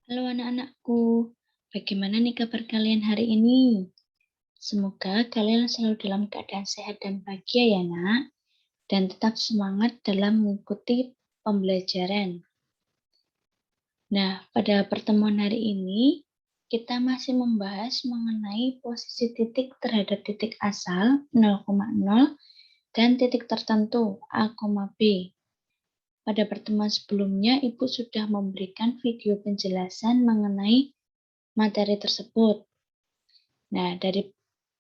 Halo anak-anakku, bagaimana nih kabar kalian hari ini? Semoga kalian selalu dalam keadaan sehat dan bahagia ya nak, dan tetap semangat dalam mengikuti pembelajaran. Nah, pada pertemuan hari ini, kita masih membahas mengenai posisi titik terhadap titik asal 0,0 dan titik tertentu A, B. Pada pertemuan sebelumnya, Ibu sudah memberikan video penjelasan mengenai materi tersebut. Nah, dari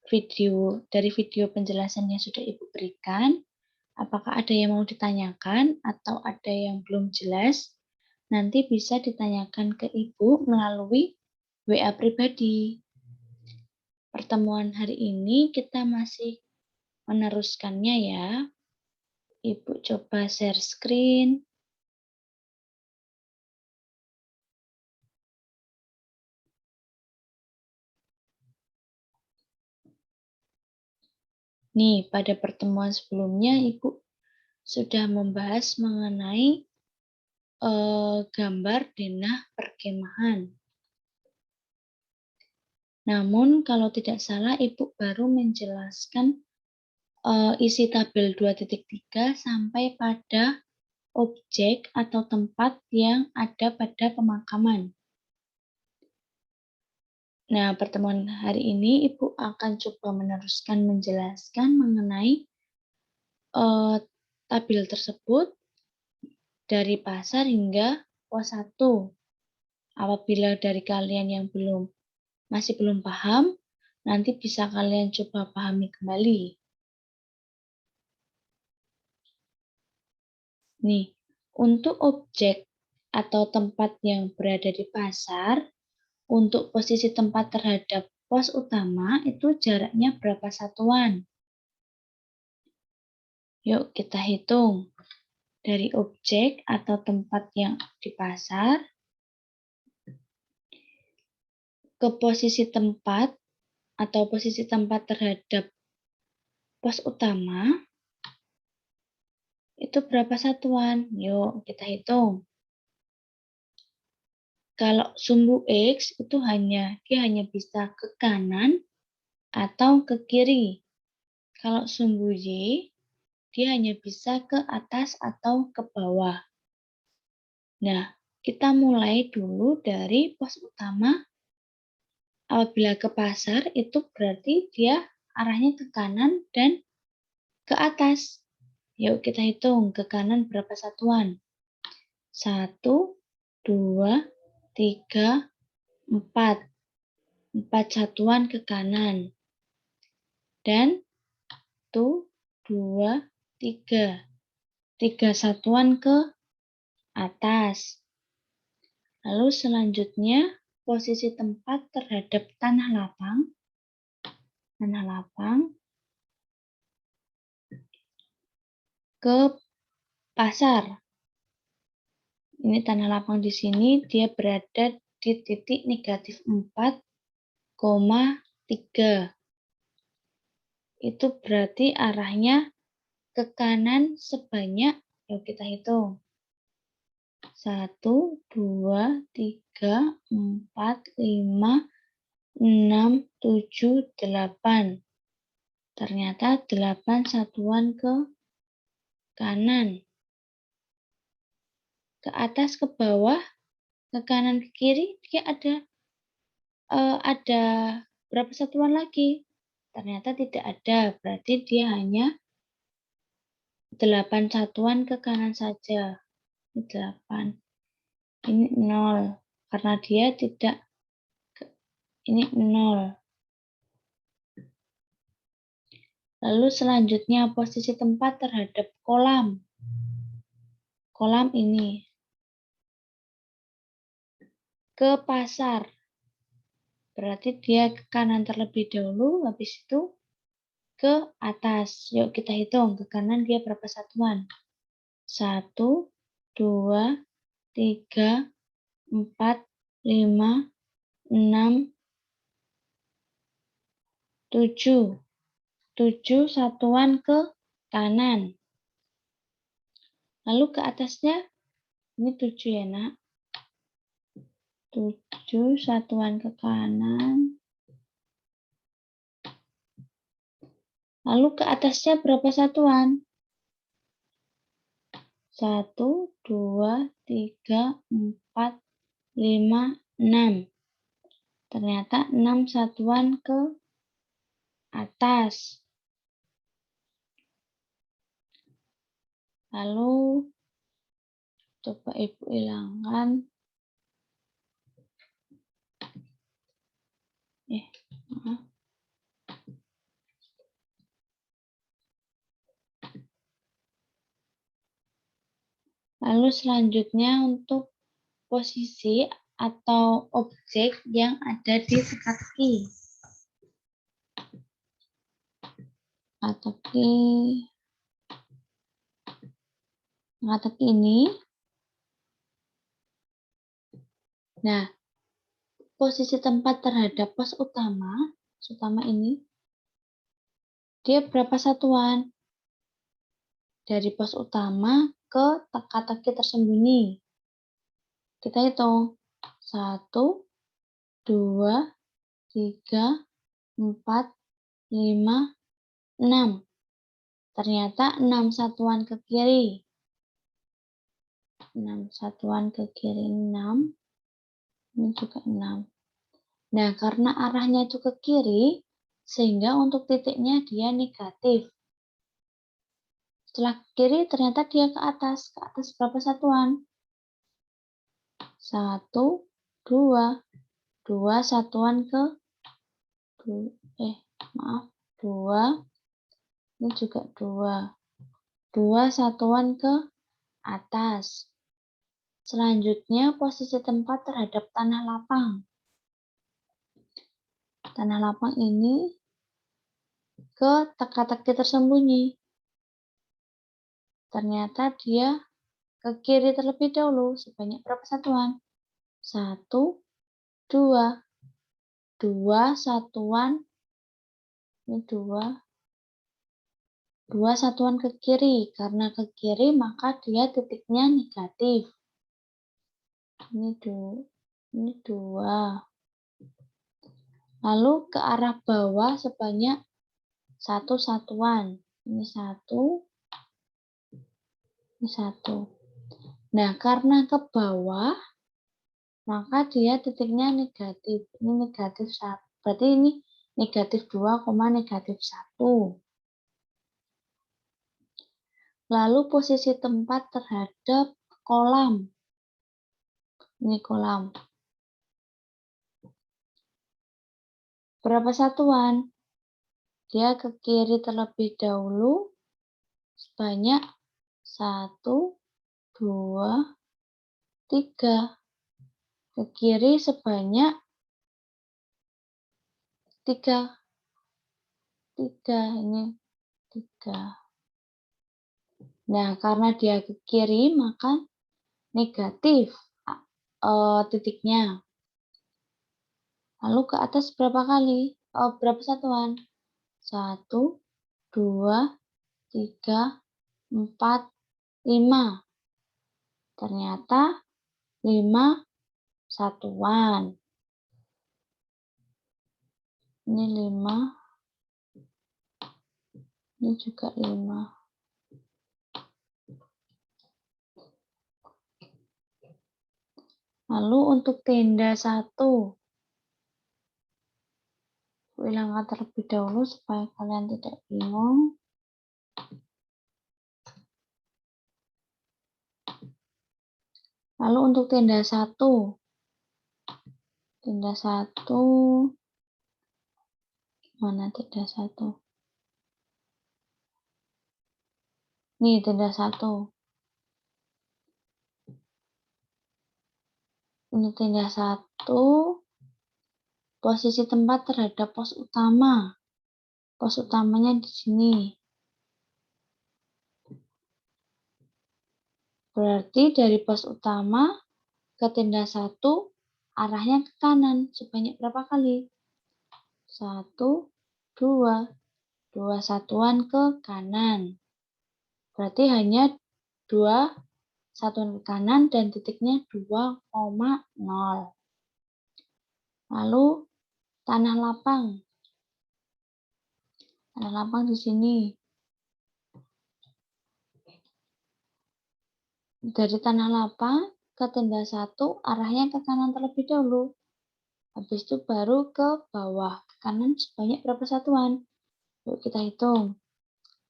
video penjelasan yang sudah Ibu berikan, apakah ada yang mau ditanyakan atau ada yang belum jelas? Nanti bisa ditanyakan ke Ibu melalui WA pribadi. Pertemuan hari ini kita masih meneruskannya ya. Ibu coba share screen. Nih, pada pertemuan sebelumnya Ibu sudah membahas mengenai gambar denah perkemahan. Namun kalau tidak salah Ibu baru menjelaskan isi tabel 2.3 sampai pada objek atau tempat yang ada pada pemakaman. Nah, pertemuan hari ini Ibu akan coba meneruskan menjelaskan mengenai tabel tersebut dari pasar hingga pos 1. Apabila dari kalian yang masih belum paham, nanti bisa kalian coba pahami kembali. Nih, untuk objek atau tempat yang berada di pasar, untuk posisi tempat terhadap pos utama itu jaraknya berapa satuan? Yuk kita hitung. Dari objek atau tempat yang di pasar ke posisi tempat atau posisi tempat terhadap pos utama itu berapa satuan? Yuk kita hitung. Kalau sumbu X itu dia hanya bisa ke kanan atau ke kiri. Kalau sumbu Y, dia hanya bisa ke atas atau ke bawah. Nah, kita mulai dulu dari pos utama. Apabila ke pasar, itu berarti dia arahnya ke kanan dan ke atas. Yuk kita hitung ke kanan berapa satuan. 1, 2, 3, 4. 4 satuan ke kanan. Dan 1, 2, 3. 3 satuan ke atas. Lalu selanjutnya posisi tempat terhadap tanah lapang ke pasar. Ini tanah lapang di sini dia berada di titik negatif 4,3. Itu berarti arahnya ke kanan sebanyak, yuk kita hitung. 1, 2, 3, 4, 5, 6, 7, 8. Ternyata 8 satuan ke kanan. Ke atas, ke bawah, ke kanan, ke kiri, dia ada berapa satuan lagi? Ternyata tidak ada, berarti dia hanya 8 satuan ke kanan saja. Ini 8. Ini 0, karena dia tidak, ini 0. Lalu selanjutnya posisi tempat terhadap kolam. Kolam ini. Ke pasar. Berarti dia ke kanan terlebih dahulu, habis itu ke atas. Yuk kita hitung, ke kanan dia berapa satuan? 1, 2, 3, 4, 5, 6, 7. 7 satuan ke kanan. Lalu ke atasnya, ini 7 ya nak. 7 satuan ke kanan. Lalu ke atasnya berapa satuan? 1, 2, 3, 4, 5, 6. Ternyata 6 satuan ke atas. Lalu coba Ibu hilangkan. Maaf. Lalu selanjutnya untuk posisi atau objek yang ada di teka-teki. Teka-teki ini. Nah, posisi tempat terhadap pos utama ini, dia berapa satuan? Dari pos utama ke teka-teki tersembunyi. Kita hitung. 1, 2, 3, 4, 5, 6. Ternyata 6 satuan ke kiri. 6 satuan ke kiri, 6. Ini juga 6. Nah, karena arahnya itu ke kiri, sehingga untuk titiknya dia negatif. Setelah ke kiri, ternyata dia ke atas. Ke atas berapa satuan? 1, 2. 2 satuan ke 2. 2. Ini juga 2. 2 satuan ke atas. Selanjutnya, posisi tempat terhadap tanah lapang. Tanah lapang ini ke teka-teki tersembunyi. Ternyata dia ke kiri terlebih dahulu. Sebanyak berapa satuan? 1, 2. 2 satuan. Ini 2. 2 satuan ke kiri. Karena ke kiri, maka dia titiknya negatif. Ini 2. Lalu ke arah bawah sebanyak 1 satuan. Ini 1. Ini 1. Nah, karena ke bawah, maka dia titiknya negatif. Ini negatif 1. Berarti ini negatif 2, negatif 1. Lalu posisi tempat terhadap kolam. Ini kolam. Berapa satuan? Dia ke kiri terlebih dahulu sebanyak 1, 2, 3. Ke kiri sebanyak 3. 3. Ini 3. Nah, karena dia ke kiri, maka negatif titiknya. Lalu ke atas berapa kali? Berapa satuan? 1, 2, 3, 4, 5. Ternyata 5 satuan. Ini 5. Ini juga 5. Lalu untuk tenda 1. Hilangkan terlebih dahulu supaya kalian tidak bingung. Lalu untuk tenda 1. Tenda 1. Mana tenda 1? Nih, tenda 1. Ini tenda 1. Posisi tempat terhadap pos utama. Pos utamanya di sini. Berarti dari pos utama ke tenda 1 arahnya ke kanan. Sebanyak berapa kali? 1, 2. 2 satuan ke kanan. Berarti hanya 2 satuan ke kanan dan titiknya 2,0. Lalu tanah lapang. Tanah lapang di sini. Dari tanah lapang ke tenda 1 arahnya ke kanan terlebih dahulu. Habis itu baru ke bawah, ke kanan sebanyak berapa satuan? Yuk kita hitung.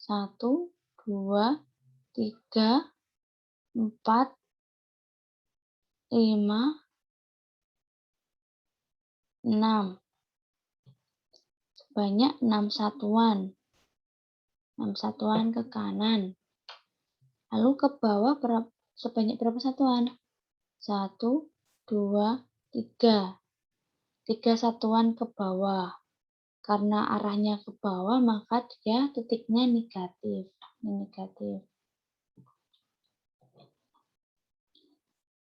1, 2, 3, 4, 5, 6. Sebanyak 6 satuan. 6 satuan ke kanan. Lalu ke bawah sebanyak berapa satuan? 1, 2, 3. 3 satuan ke bawah. Karena arahnya ke bawah, maka dia titiknya negatif. Ini negatif.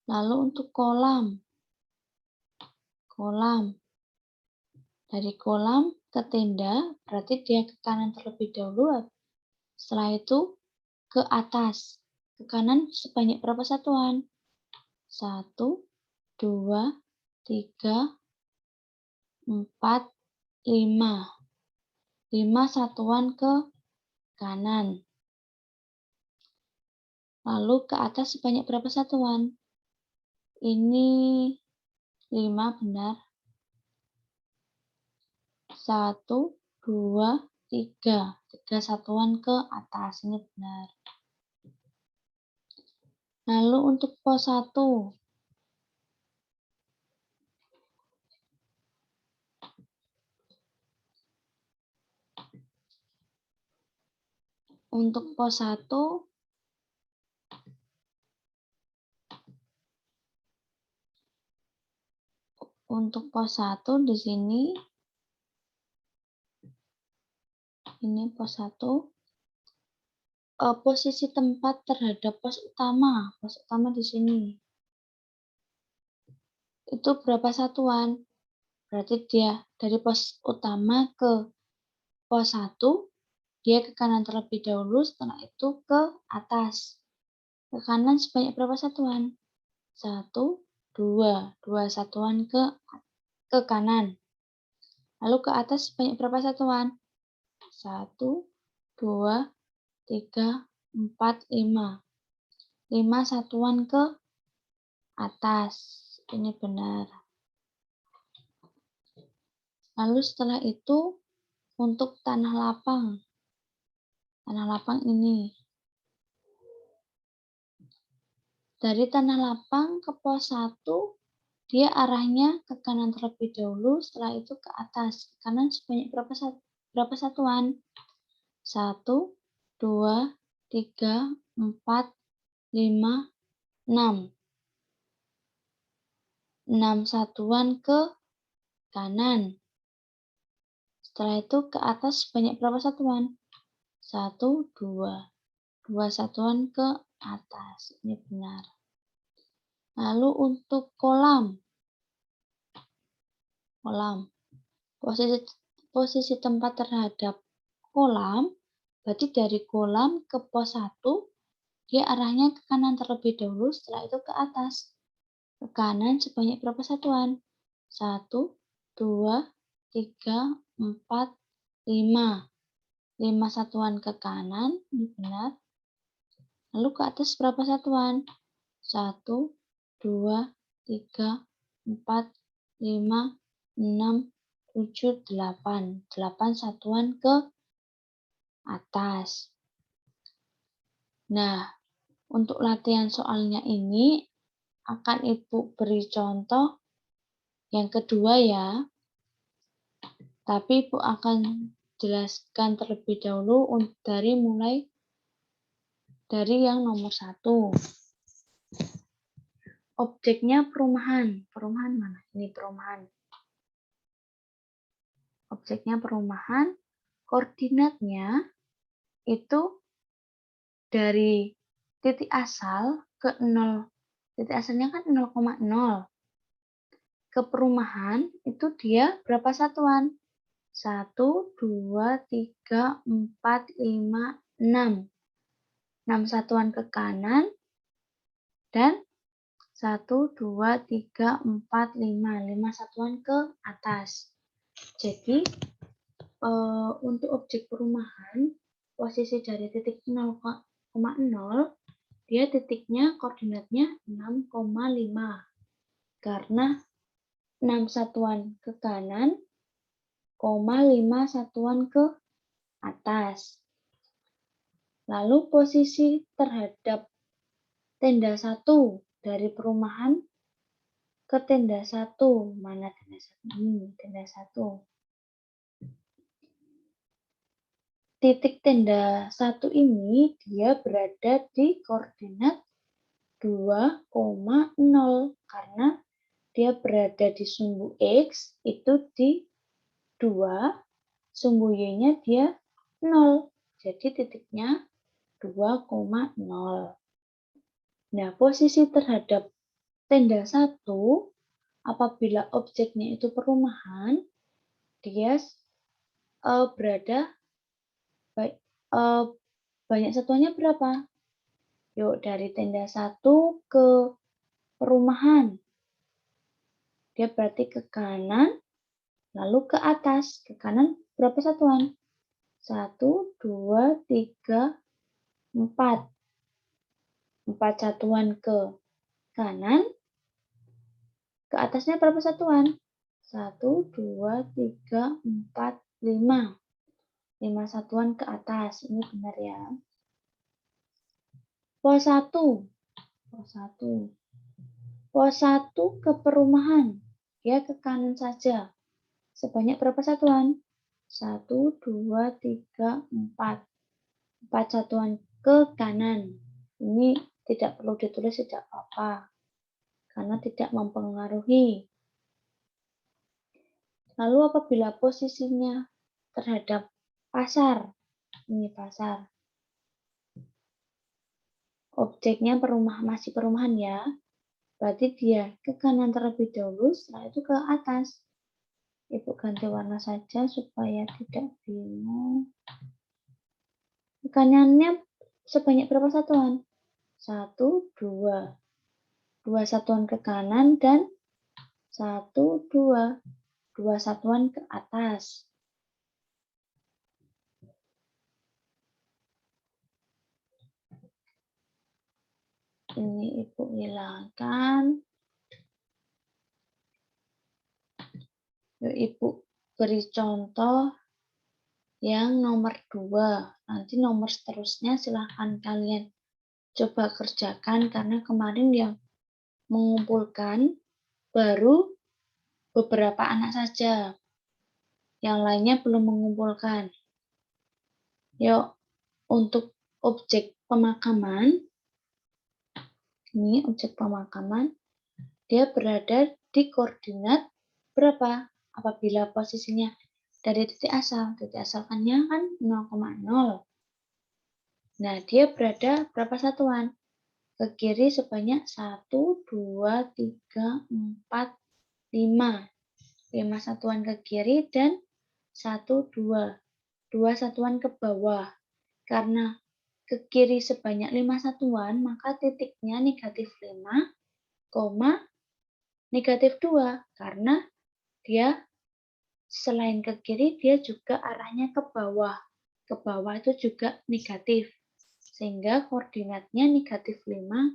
Lalu untuk kolam. Dari kolam ke tenda, berarti dia ke kanan terlebih dahulu. Setelah itu ke atas. Ke kanan sebanyak berapa satuan? 1, 2, 3, 4, 5. 5 satuan ke kanan. Lalu ke atas sebanyak berapa satuan? Ini 5 benar. 1, 2, 3. 3 satuan ke atas. Ini benar. Lalu untuk pos 1. Untuk pos 1, di sini, ini pos 1, posisi tempat terhadap pos utama di sini. Itu berapa satuan? Berarti dia dari pos utama ke pos 1, dia ke kanan terlebih dahulu, setelah itu ke atas. Ke kanan sebanyak berapa satuan? 1, 2. 2 satuan ke kanan. Lalu ke atas sebanyak berapa satuan? 1, 2, 3, 4, 5. 5 satuan ke atas. Ini benar. Lalu setelah itu untuk tanah lapang. Tanah lapang ini. Dari tanah lapang ke pos 1, dia arahnya ke kanan terlebih dahulu, setelah itu ke atas. Ke kanan sebanyak berapa satuan? 1, 2, 3, 4, 5, 6. 6 satuan ke kanan. Setelah itu ke atas sebanyak berapa satuan? 1, 2. 2 satuan ke atas. Ini benar. Lalu untuk kolam. Posisi tempat terhadap kolam, berarti dari kolam ke pos 1, dia arahnya ke kanan terlebih dahulu, setelah itu ke atas. Ke kanan sebanyak berapa satuan? 1, 2, 3, 4, 5. 5 satuan ke kanan, ini benar. Lalu ke atas berapa satuan? 1, 2, 3, 4, 5, 6, 7, 8. 8 satuan ke atas. Nah, untuk latihan soalnya ini akan Ibu beri contoh yang kedua ya. Tapi Ibu akan jelaskan terlebih dahulu mulai dari yang nomor 1. Objeknya perumahan. Perumahan mana? Ini perumahan. Objeknya perumahan. Koordinatnya itu dari titik asal ke 0. Titik asalnya kan 0,0. Ke perumahan itu dia berapa satuan? 1, 2, 3, 4, 5, 6. 6 satuan ke kanan dan 1, 2, 3, 4, 5. 5 satuan ke atas. Jadi, untuk objek perumahan, posisi dari titik 0,0, dia titiknya koordinatnya 6,5. Karena 6 satuan ke kanan, 5 satuan ke atas. Lalu posisi terhadap tenda 1 dari perumahan ke tenda 1. Mana tenda 1? Ini tenda 1. Titik tenda 1 ini dia berada di koordinat 2,0 karena dia berada di sumbu X itu di 2, sumbu Y-nya dia 0. Jadi titiknya 2,0. Nah, posisi terhadap tenda 1 apabila objeknya itu perumahan, dia berada banyak satuannya berapa? Yuk, dari tenda 1 ke perumahan. Dia berarti ke kanan, lalu ke atas. Ke kanan berapa satuan? 1, 2, 3, 4. 4 satuan ke kanan. Ke atasnya berapa satuan? 1, 2, 3, 4, 5. 5 satuan ke atas. Ini benar ya. Pos 1. Pos 1. Pos 1 ke perumahan. Dia ke kanan saja. Sebanyak berapa satuan? 1, 2, 3, 4. 4 satuan ke kanan. Ini tidak perlu ditulis, tidak apa-apa. Karena tidak mempengaruhi. Lalu apabila posisinya terhadap pasar. Ini pasar. Objeknya masih perumahan ya. Berarti dia ke kanan terlebih dahulu, setelah itu ke atas. Ibu ganti warna saja supaya tidak bingung. Kanannya sebanyak berapa satuan? 1, 2. 2 satuan ke kanan dan 1, 2. 2 satuan ke atas. Ini Ibu hilangkan. Yuk Ibu beri contoh yang nomor 2. Nanti nomor seterusnya silahkan kalian coba kerjakan karena kemarin yang mengumpulkan baru beberapa anak saja. Yang lainnya belum mengumpulkan. Yuk, untuk objek pemakaman, ini objek pemakaman, dia berada di koordinat berapa? Apabila posisinya dari titik asalkannya kan 0,0. Nah, dia berada berapa satuan? Ke kiri sebanyak 1, 2, 3, 4, 5. 5 satuan ke kiri dan 1, 2. 2 satuan ke bawah. Karena ke kiri sebanyak 5 satuan, maka titiknya negatif 5, negatif 2. Karena dia selain ke kiri, dia juga arahnya ke bawah. Ke bawah itu juga negatif. Sehingga koordinatnya negatif 5,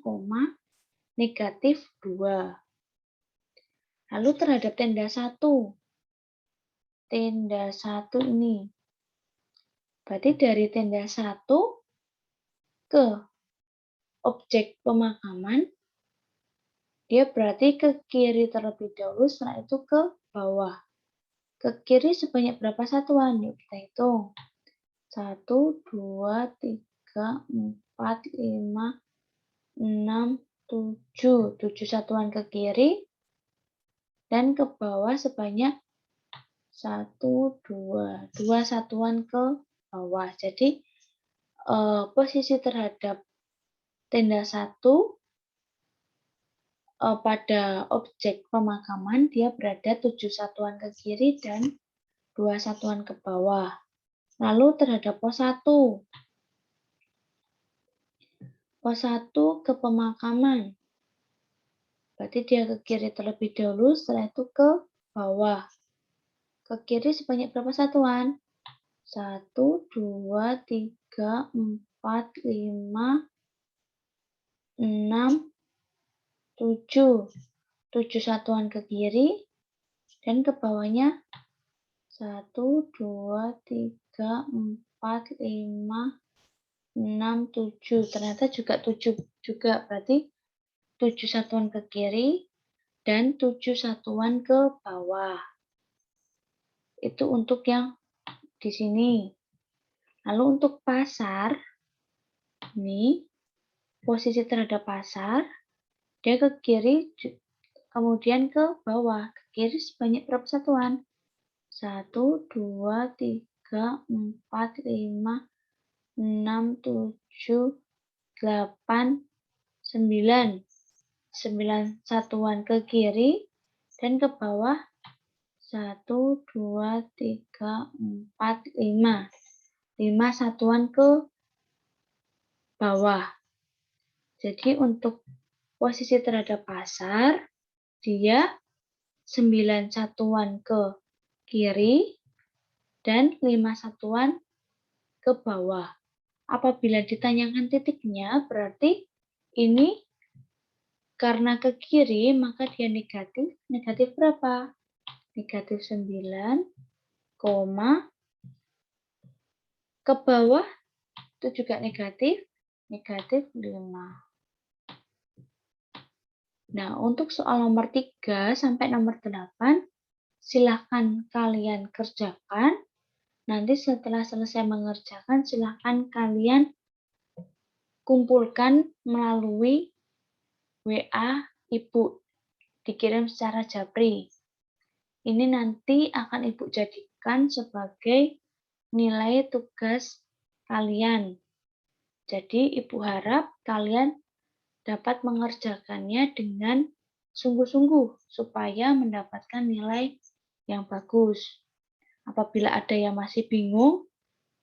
negatif 2. Lalu terhadap tenda 1. Tenda 1 ini. Berarti dari tenda 1 ke objek pemakaman, dia berarti ke kiri terlebih dahulu, setelah itu ke bawah. Ke kiri sebanyak berapa satuan? Yuk kita hitung. 1, 2, 3, 4, 5, 6, 7. 7 satuan ke kiri. Dan ke bawah sebanyak 1, 2. 2 satuan ke bawah. Jadi posisi terhadap tenda 1 pada objek pemakaman dia berada 7 satuan ke kiri dan 2 satuan ke bawah. Lalu terhadap pos 1. Pos 1 ke pemakaman. Berarti dia ke kiri terlebih dahulu, setelah itu ke bawah. Ke kiri sebanyak berapa satuan? 1, 2, 3, 4, 5, 6, 7. 7 satuan ke kiri, dan ke bawahnya 1, 2, 3, 4, 5, 6, 7. Ternyata juga 7 juga, berarti 7 satuan ke kiri dan 7 satuan ke bawah. Itu untuk yang di sini. Lalu untuk pasar, ini posisi terhadap pasar, dia ke kiri, kemudian ke bawah. Ke kiri sebanyak berapa satuan? 1, 2, 3, 4, 5, 6, 7, 8, 9. 9 satuan ke kiri dan ke bawah 1, 2, 3, 4, 5. 5 satuan ke bawah. Jadi untuk posisi terhadap pasar, dia 9 satuan ke kiri dan 5 satuan ke bawah. Apabila ditanyakan titiknya, berarti ini karena ke kiri, maka dia negatif. Negatif berapa? Negatif 9, ke bawah itu juga negatif, negatif 5. Nah, untuk soal nomor 3 sampai nomor 8, silahkan kalian kerjakan. Nanti setelah selesai mengerjakan, silahkan kalian kumpulkan melalui WA Ibu, dikirim secara japri. Ini nanti akan Ibu jadikan sebagai nilai tugas kalian. Jadi Ibu harap kalian dapat mengerjakannya dengan sungguh-sungguh supaya mendapatkan nilai yang bagus. Apabila ada yang masih bingung,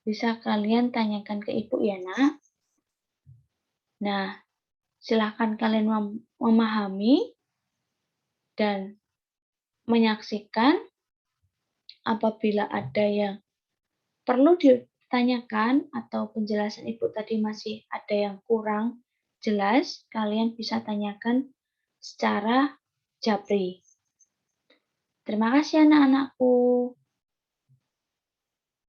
bisa kalian tanyakan ke Ibu ya, Nak. Nah, silahkan kalian memahami dan menyaksikan. Apabila ada yang perlu ditanyakan atau penjelasan Ibu tadi masih ada yang kurang jelas, kalian bisa tanyakan secara japri. Terima kasih anak-anakku.